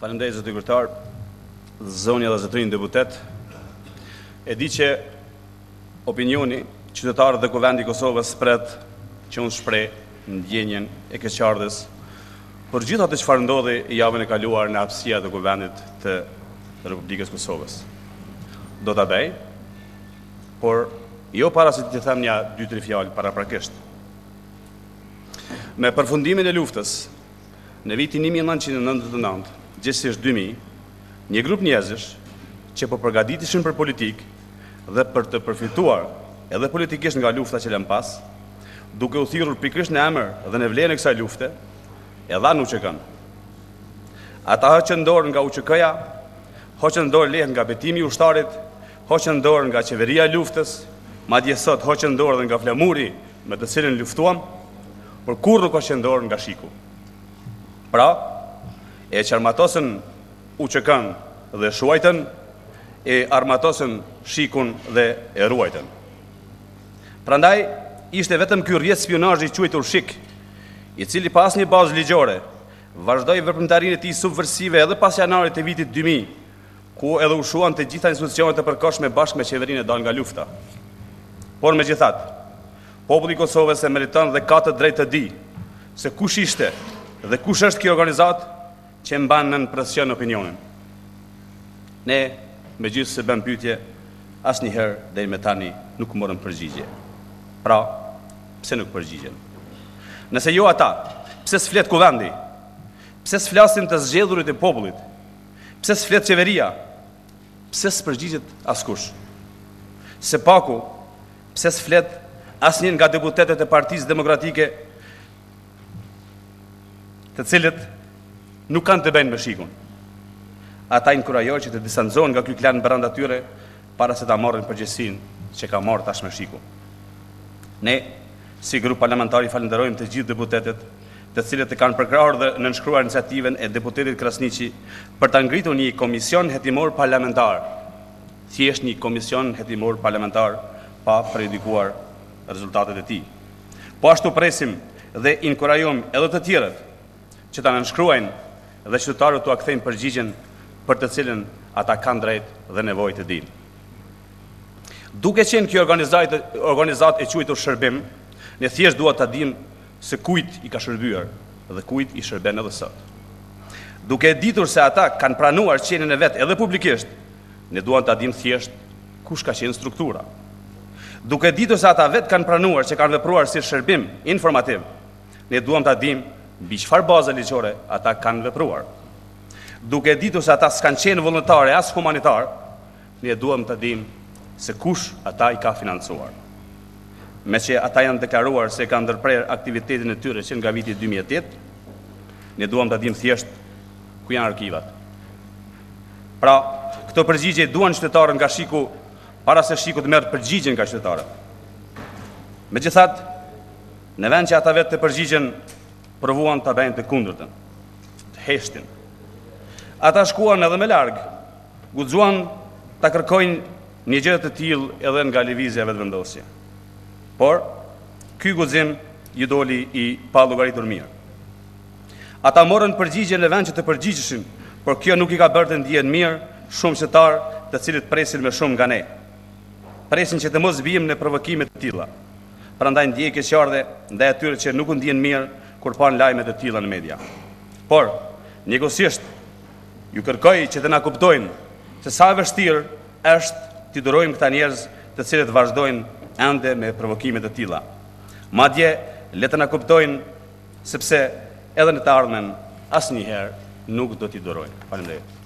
Faleminderit zoti kryetar, zonja dhe zotërinj deputet. E di që opinioni qytetarët dhe Kuvendi i Kosovës pret që unë shpreh ndjenjen e keqardhës për gjithë atë çfarë ndodhi javën e kaluar në hapësia të Kuvendit të Republikës Kosovës. Do ta bëj, por jo para se të them një 2-3 fjalë paraprakisht. Me përfundimin e luftës në vitin 1999, gjithsesi 2000, një grup njerëzish që po përgatitishin për politikë dhe për të përfituar edhe politikisht nga lufta që lëm pas, duke u thirrur pikërisht në emër dhe në vlerën e kësaj lufte, e dhanë UÇK-n. Ata hoqën dorë nga UÇK-ja, hoqën dorë lehtë nga betimi i ushtarit, hoqën dorë nga qeveria e luftës, madje sot hoqën dorë dhe nga flamuri me të cilin luftuam, por kurrë nuk hoqën dorë nga shiku. Pra, e qarmatosën UÇK-n dhe shuajtën, e armatosën shikun dhe e ruajtën. Prandaj, ishte vetëm ky rrjet spionazhi i quajtur shik, i cili pas një bazë ligjore vazhdoi veprimtarinë e tij subversive edhe pas janarit të vitit 2000, ku edhe ushuan të gjitha institucionet e përkohshme bashkë me qeverinë e dalë nga lufta. Por megjithatë, populli i Kosovës e meriton dhe ka të drejtë të di se kush ishte dhe kush është kjo organizatë që mban nën presion opinionin. Ne, megjithëse bëm pyetje, asnjëherë deri me tani nuk morëm përgjigje. Pra, pse nuk përgjigjen? Nëse jo ata, pse s'flet Kuvendi? Pse s'flasin të zgjedhurit e popullit? Pse s'flet qeveria? Pse s'përgjigjet askush? Se paku, pse s'flet asnjë nga deputetët e Partisë Demokratike, të cilët nuk kanë të bëjnë me shikun. Ata inkurajojnë që të distancohen nga ky klan brenda tyre para se ta marrin përgjegjësinë që ka marrë tash me shiku. Ne, si grup parlamentar, i falenderojmë të gjithë deputetët, të cilët e kanë përkrahur dhe nënshkruar iniciativën e deputetit Krasniqi për ta ngritur një komision hetimor parlamentar. Thjesht një komision hetimor parlamentar pa prejudikuar rezultatet e tij. Po ashtu presim dhe inkurajojmë edhe të tjerët që ta nënshkruajnë dhe qytetarët t'u kthejnë përgjigjen për të cilën ata kanë drejtë dhe nevojë të dinë. Duke qenë kjo organizatë e quajtur shërbim, ne thjesht duhet ta dimë se kujt i ka shërbyer dhe kujt i shërben edhe sot. Duke ditur se ata kanë pranuar qenien e vet edhe publikisht, ne duam ta dimë thjesht kush ka qenë struktura. Duke ditur se ata vet kanë pranuar që kanë vepruar si shërbim informativ, ne duam ta dimë mbi çfarë baze ligjore ata kanë vepruar. Duke ditur se ata s'kanë qenë vullnetarë as humanitar, ne duam ta dimë se kush ata i ka financuar. Me që ata janë deklaruar se kanë ndërprer aktivitetin e tyre që nga viti 2008, ne duam ta dimë thjesht ku janë arkivat. Pra, këto përgjigje duan qytetarët nga shiku para se shiku të merr përgjigjen nga qytetarët. Megjithatë, në vend që ata vetë të përgjigjen, provuan ta bëjnë të kundërtën, të heshtin. Ata shkuan edhe më larg, guxuan ta kërkojnë një gjë të tillë edhe nga lëvizja vetëvendosje. Por, ky guxim ju doli i pa llogaritur mirë. Ata morën përgjigje në vend që të përgjigjeshin, por kjo nuk i ka bërë të ndihen mirë shumë qytetar, të cilët presin më shumë nga ne. Presin që të mos bijmë në provokime të tilla. Prandaj ndjej keqardhje ndaj atyre që nuk u ndjen mirë kur pan lajme të tilla në media. Por, njëkohësisht ju kërkoj që të na kuptojnë se sa e vështirë është t'i durojmë këta njerëz të cilët vazhdojnë ende me provokime të tilla. Madje le të na kuptojnë sepse edhe në të ardhmen asnjëherë nuk do t'i durojnë. Faleminderit.